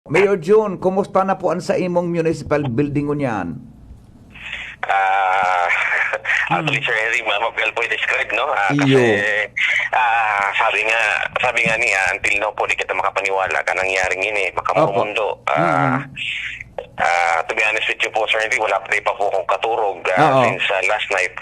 Mayor June, kumusta na po ang sa imong municipal building niyan? Ah, actually, Sir Henry, mapagal po i-describe, no? Iyo. Kasi, sabi nga ni, until now po, di kita makapaniwala ka nangyaring ini, makamumundo. To be honest with you po, Sir Henry, wala pa po akong katurog since last night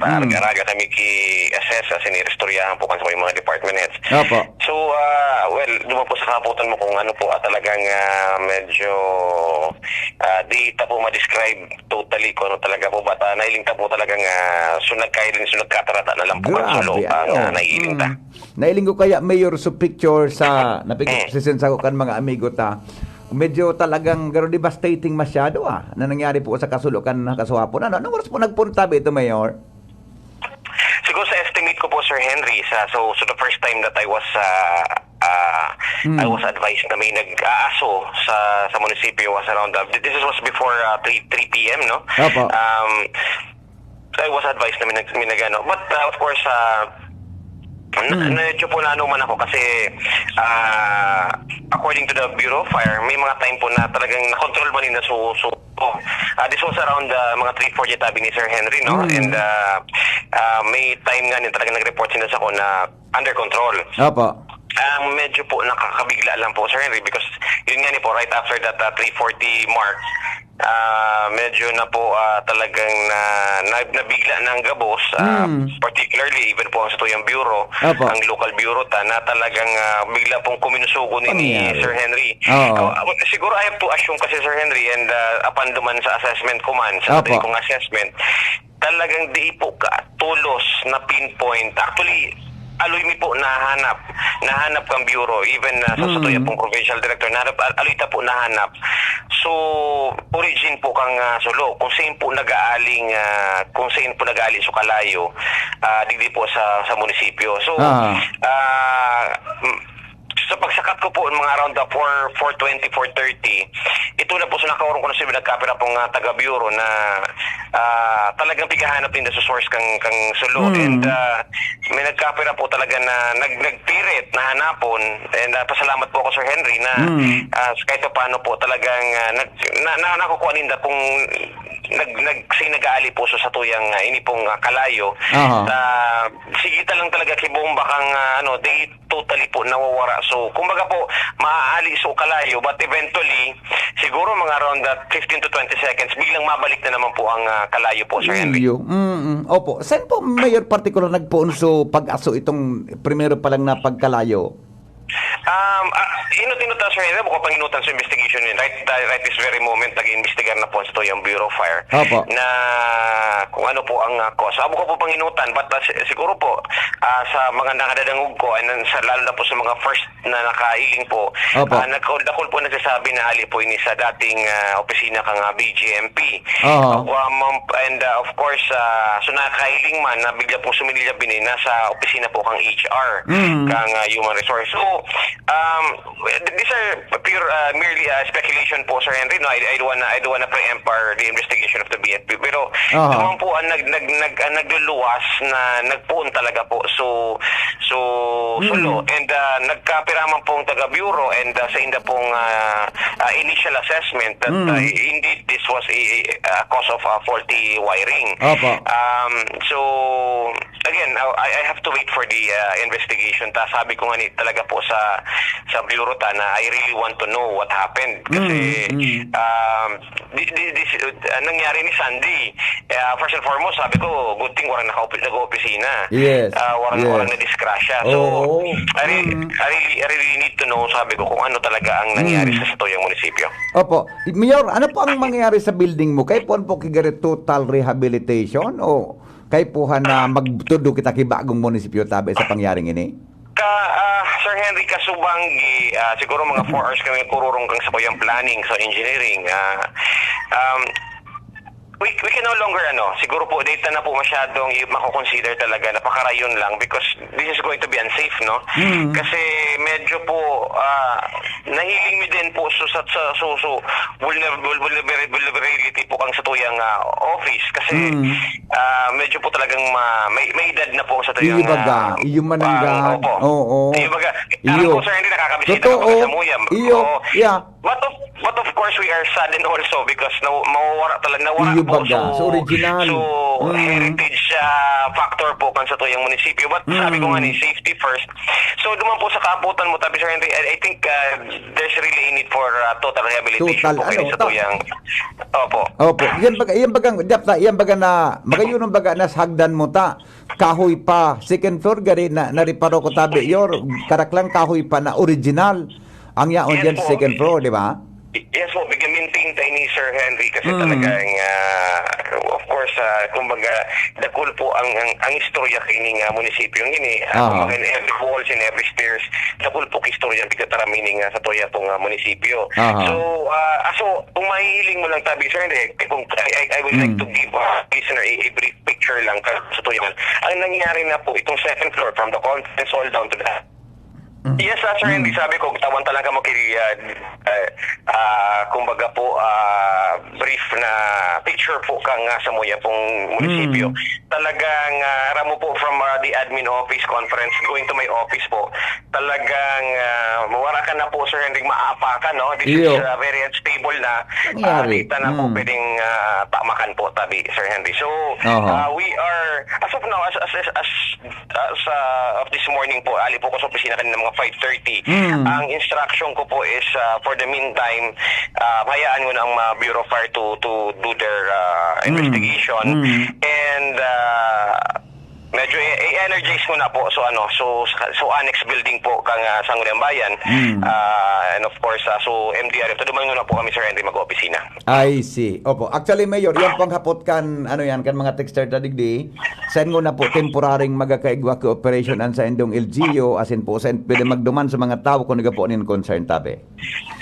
araga kami ki-assess sinirestoryahan po kan sa mga department heads. Opo. So, well, duman po sa kaputan mo kung ano po talagang medyo di ta po ma-describe totally kung ano talaga po ba nailing ta po talagang sunag katarata na lang po ang solo ang nailing ta. Nailing ko kaya Mayor sa picture sa napikisensya ko kan mga amigo ta. Medyo talagang devastating masyado na nangyari po sa kasulukan na kasuhapon. Anong oras po nagpunta ba ito, Mayor? Siguro sa estimate ko po, Sir Henry, so the first time that I was advised na may nag-aaso sa munisipyo was around, this was before 3 p.m., no? Opo. I was advised na may nag-ano. But of course, medyo po nanuman ako kasi according to the Bureau of Fire, may mga time po na talagang na-control man nila this was around mga 3:40 tabi ni Sir Henry, no? And may time nga talagang nag-report sila sa ako na under control. Opo. Medyo po nakakabigla lang po, Sir Henry, because yun nga po, right after that 3:40 mark, medyo na po talagang nabigla ng gabos, particularly even po ang sa Tuyang Bureau, ang local bureau na talagang bigla pong kuminusuko ni Sir Henry. Siguro I have to assume kasi, Sir Henry, and upon duman sa assessment ko man, sa dating kong assessment, talagang di po tulos na pinpoint. Actually, aloy mi po nahanap kang bureau, even sa Tuyang pong provincial director, aloy ta po nahanap. So, origin po kang sulo, kung saan po nag-aaling sa Kalayo, digdi po sa munisipyo. So, sa pagsakat ko po mga around 4:20, 4:30, ito na po sa nakaurong ko na sila nagkapira pong taga-bureau na talagang pigahanap din sa source kang sulo. And may nagkapira po talaga na nagpirit na hanapon. And pasalamat po ako, Sir Henry, na kahit paano po talagang nakukuha ninda kung nag-aali po sa Tuyang ini pong Kalayo. Sigita lang talaga kibomba kang they totally po nawawara. So, kumbaga po, maaali sa Kalayo, but eventually, siguro mga around 15 to 20 seconds, biglang mabalik na naman po ang Kalayo po, Sir Henry. Opo. Saan po, Mayor, particular nagpunso pag-aso itong primero pa lang na pagkalayo? Inutan, Sir Henry, buko pang inutan sa investigation yun. Right this very moment, nag-investigar na po sa Tuyang Bureau of Fire na kung ano po ang cause. Buko po pang inutan, but siguro po sa mga nakadadangog ko, and lalo na po sa mga first na nakailing po, nagkakul po nagsasabi na ali po ini sa dating opisina kang BGMP. And of course, so nakailing man, na bigla po sumilya binin, nasa opisina po kang HR, kang Human Resource. So, these are pure merely speculation po, Sir Henry. No, I don't wanna preempt the investigation of the BNP. Pero naman po ang nagluluwas na nagpuon talaga po sulo. And nagkapiraman pong taga-bureau and sa inda pong initial assessment that indeed this was a cause of faulty wiring. So, again, I have to wait for the investigation. Sabi ko nga talaga po sa bureau na I really want to know what happened kasi this nangyari ni Sandy. First and foremost, sabi ko, good thing warang nag-opisina. Warang na-disgrasya. So, I really need to know, sabi ko, kung ano talaga ang nangyari sa Tuyang munisipyo. Opo. Mayor, ano po ang mangyayari sa building mo? Kay po kigari total rehabilitation o kay po na magtudo kita kibagong munisipyo tabi sa pangyaring ini? Sir Henry, kasubanggi, siguro mga 4 hours kami kururong kang sa Tuyang planning, sa engineering. We can no longer, siguro po, data na po masyadong mako-consider talaga, napakarayon lang because this is going to be unsafe, no? Kasi medyo po nahiling mi din po sa vulnerability po kang sa tuyang office kasi medyo po talagang may edad na po sa tuyang Iyo baga, iyo mananggan. opo. Oo. Iyo baga. Iyo. Po sir, hindi nakakabisita Totoo. ka sa Muyam. Iyo. Oo. Yeah. But of course we are saddened also because nawara Iyo po baga, so original. heritage factor po kan sa tuyang munisipyo. But sabi ko nga ni safety first. So duman po sa kaputan mo tabi sir Henry, I think there's really a need for total rehabilitation po kayo sa tuyang. Opo. Opo. Yan baga na magayunon baga na hagdan mo ta. Kahoy pa. Second floor gari na nariparo ko tabi. Yor karaklang kahoy pa na original. Ang yaon Yes dyan po. sa second floor, di ba? Yes po, bigyan maintain tayo ni Sir Henry kasi talagang of course kumbaga dakul po ang istorya kining munisipyo ini kumbaga in every walls in every stairs dakul po istorya bigatara meaning sa toya pong munisipyo. So kung mahihiling mo lang tabi Sir Henry, kung I would like to give listener a brief picture lang sa toya. Ang nangyari na po itong second floor from the conference hall down to the yes, Sir Henry, sabi ko, tawan talaga mo kumbaga po, brief na picture po kang sa Muya pong munisipyo. Talagang, ramo po from the admin office conference, going to my office po, talagang, mawara ka na po, Sir Henry, maapa ka, no? This is very unstable na data na po pwedeng tamakan po, tabi, Sir Henry. So, we are, as of now, as of this morning po, ali po ko sa opisina kanina mga 5:30. Ang instruction ko po is for the meantime, hayaan mo na ang Bureau of Fire to do their investigation and medyo i-energize mo na po so annex building po kang Sangguniang Bayan and of course so MDRF to duman na po kami Sir Henry mag-opisina. I see. Opo. Actually Mayor, yung panghapot kan kan mga texter ta digdi, send mo na po temporaring magakaigwa ka operation an sa indong LGU asin po sa pwede magduman sa mga tao kung nagapo nin concern tabi.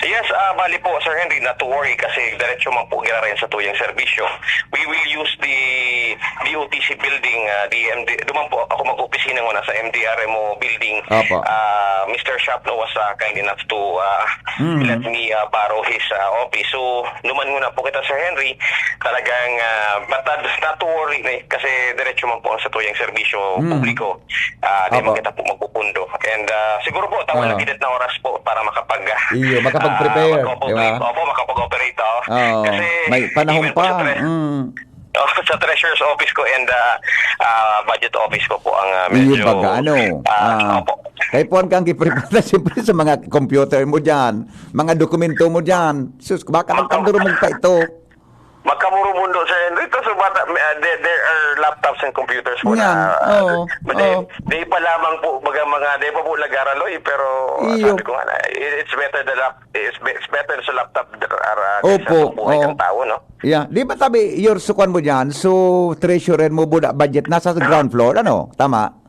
Yes, bali po Sir Henry, not to worry kasi diretso man po rin sa tuyang serbisyo. We will use the DOTC building, duman po ako mag-opisina muna sa MDRMO building. Mr. Shapno was kind enough to let me borrow his office. So, duman muna po kita Sir Henry, talagang but not to worry kasi diretso man po sa tuyang serbisyo publiko. Di man kita po magpupundo. And siguro po, tawag lang na oras po para makapag-prepare. Opo, makapag-operate. Kasi may panahon pa. Sa Treasurer's Office ko and Budget Office ko po ang medyo... Kaya po kang kiprepara siyempre sa mga computer mo dyan, mga dokumento mo dyan. Sus, baka nagkanduro mo pa ito. Magkamuro mundo Sir Henry so there are laptops and computers po na di pa lamang po mga di pa po lagaraloy pero sabi ko nga it's better sa laptop opo kang tao no. Yeah, di ba tabi your sukan mo diyan so treasurer mo buda budget nasa ground floor ano tama?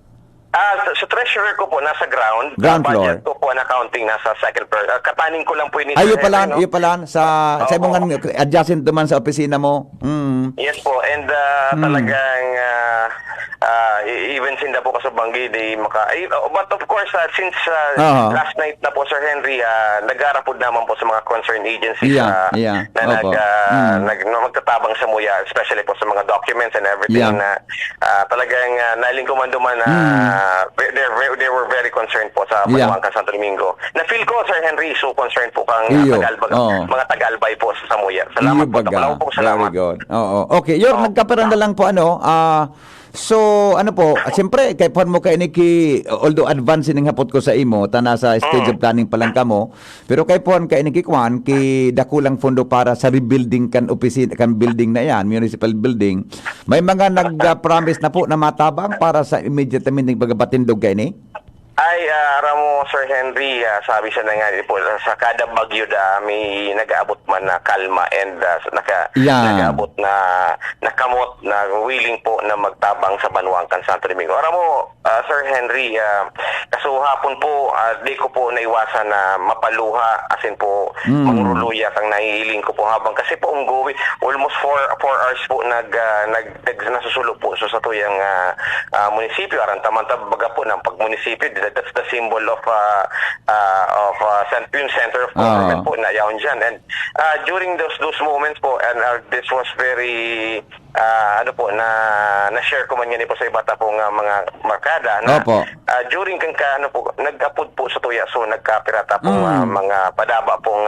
Sa treasurer ko po nasa ground floor. Budget ko po ang accounting nasa second floor. Katanin ko lang po ini. Iyo pala sa mong adjacent naman sa opisina mo. Yes po and talagang even sinda po ka sa Banggi but of course since last night na po Sir Henry nag-arapod naman po sa mga concerned agencies na magtatabang sa Muya especially po sa mga documents and everything na talagang nalingkuman-duman na they were very concerned po sa Paluangkan Santo Domingo. Na-feel ko Sir Henry so concerned po kang mga Tagalbay po sa Samuya. Salamat po. Salamat. Very good. Okay, nagkaparang na lang po so ano po, siyempre kay pan mo kay niki although advance ning hapot ko sa imo tana sa stage of planning pa lang kamo pero kay pon kay niki kwan ki dakulang fondo para sa rebuilding kan opisina kan building na yan municipal building may mga nag-promise na po na matabang para sa immediate ning pagabatindog kay ni ay ramo Sir Henry sabi siya na nga po sa kada bagyo may nag-aabot man na kalma and nag-aabot na nakamot na willing po na magtabang sa Banuangkan Santo Domingo. Ramo Sir Henry kaso hapon po di ko po naiwasan na mapaluha asin po mangruluya kang nahihiling ko po habang kasi po ongoing almost 4 hours po nasusulo po sa tuyang munisipyo aran tamantab baga po ng pag munisipyo That's the symbol of yung center of government po na yaon dyan. And during those moments po, and this was very na-share ko man yan po sa iba pong mga markada na during nag-apod po sa tuya, so nagkapirata pong mga padaba pong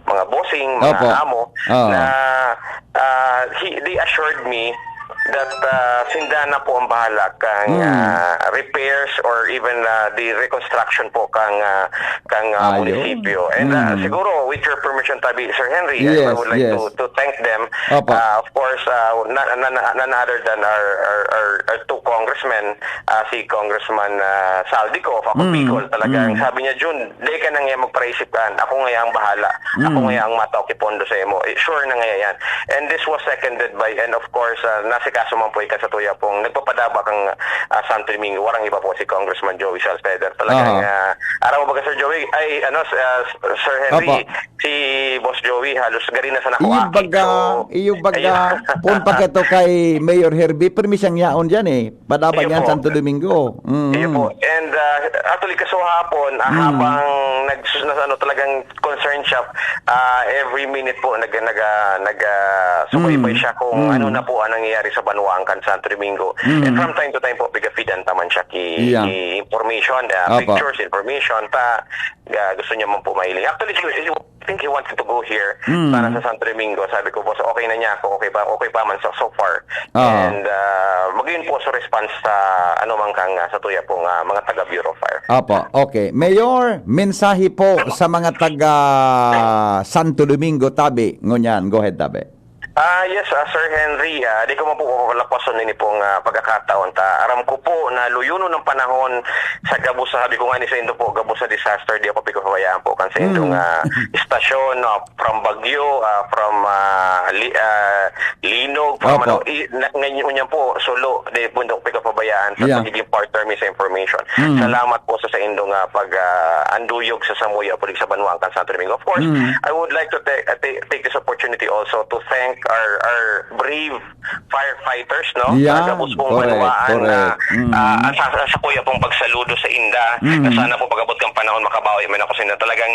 mga bossing, mga amo na they assured me that sindana po ang bahala kang repairs or even the reconstruction po kang munisipyo. And siguro with your permission tabi Sir Henry, I would like to thank them. Of course, none other than our two congressmen, si Congressman Saldico of Ako Bicol. Talagang sabi niya, Jun, di ka na nga magpaisip ka, ako nga ang bahala, ako nga ang mataw kipondo sa imo. Sure na nga yan. And this was seconded by, and of course, nasikaso man po ika sa tuya pong nagpapadaba kang Santo Domingo. Warang iba po si Congressman Joey Salceder. Talagang, araw mo ba Sir Joey? Ay, Sir Henry, si Boss Joey, halos gari na sa nakuha. Iyo baga, pun paketo kay Mayor Herbie, permisyang yaon dyan padaba yan Santo Domingo. Iyo po. And actually, kaso hapon, habang talagang concerned siya, every minute po sumaybay siya kung ano na po ang nangyayari sa Banuangkan, Santo Domingo. And from time to time po, biga-feedan taman siya ki information, pictures, information, gusto niya man po mahiling. Actually, I think he wanted to go here para sa Santo Domingo. Sabi ko, boss, okay na niya ako, okay pa man so far. And magayon po sa response sa man kang sa tuya pong mga taga Bureau of Fire. Okay. Mayor, mensahe po sa mga taga Santo Domingo, tabi. Ngunyan, go ahead, tabi. Yes, Sir Henry, di ko man po kapalapason nini pong pagkakataon. Aram ko po na luyuno ng panahon sa gabos, sabi ko nga ni sa Indo po, gabos sa disaster, di ako pagkakawayaan po kan sa Indong istasyon, from Bagyo, from Linog, from ngayon po, Solo, di po Indong pagkakabayaan sa pagiging partner mi sa information. Salamat po sa Indong anduyog sa Samuya, pulig sa Banuangkan, Santo Domingo. Of course, I would like to take this opportunity also to thank our brave firefighters, no? Gabos pong manuwaan sa kuya pong pagsaludo sa Inda. Na sana po pag-abot kang panahon makabawi man ako sila. Talagang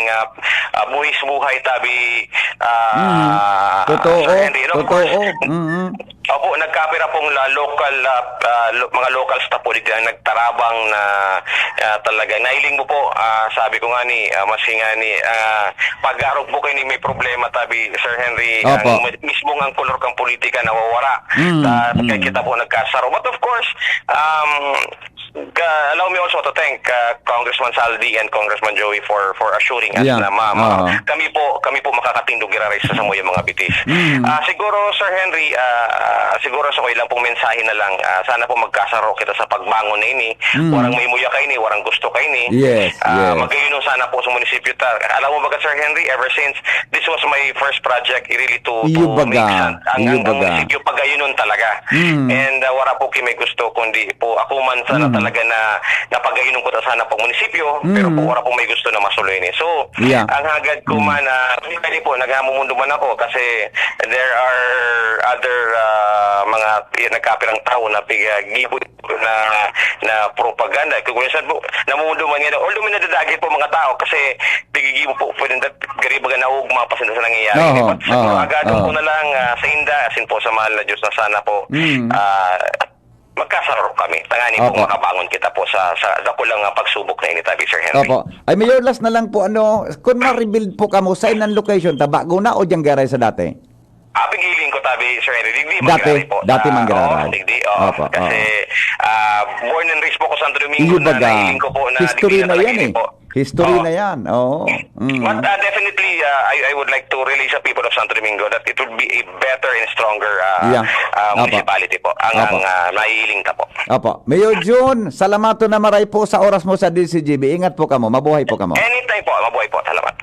buhis-buhay tabi Opo, nagkapira pong mga local staff po dito ang nagtarabang na talaga. Nailing mo po, sabi ko nga pag-arog po kayo ni may problema tabi, Sir Henry, mismo ang kolor kang politika nawawara. Kaya kita po nagkasaro. But of course, allow me also to thank Congressman Saldi and Congressman Joey for assuring us na kami po makakatindog giraray sa samoy mga bitis. Siguro Sir Henry, siguro sa ilang pong mensahe na lang, sana po magkasaro kita sa pagbangon na ini. Warang may muya kay ni, warang gusto kay ni. Magayunon sana po sa munisipyo ta. Alam mo ba Sir Henry, ever since this was my first project, really to make sense ang munisipyo pagayunon talaga. And wala po may gusto kundi po ako man sana talaga na napagayunon ko ta sana pag munisipyo, pero po wala po may gusto na masuloy ni. So, ang hagad ko man, pwede po, naghamumundo man ako kasi there are other mga nagkapirang tao na pigagibot na propaganda. Kung minsan po, namumundo man yan. Although may nadadagit po mga tao kasi pigigibo po pwede garibaga na ugma pa sa nangyayari. Agadong ko na lang sa Inda, asin po sa mahal na Diyos na sana po magkasaro kami. Tangani po makabangon kita po sa dakulang pagsubok na initabi, Sir Henry. Ay, Mayor, last na lang po, kung ma-rebuild po kamo sa inang location, bago na o diyang garay sa dati? Pigiling ko tabi, Sir Henry. Digdi manggaray po. Dati manggaray. Kasi born and raised po ko sa Santo Domingo na nailing ko po na history na yan History na yan. But definitely, I would like to relay sa people of Santo Domingo that it would be a better and stronger municipality po. Ang naiiling ta po. Mayor June, salamato na maray po sa oras mo sa DCGB. Ingat po kamo. Mabuhay po kamo. Anytime po. Mabuhay po. Salamat.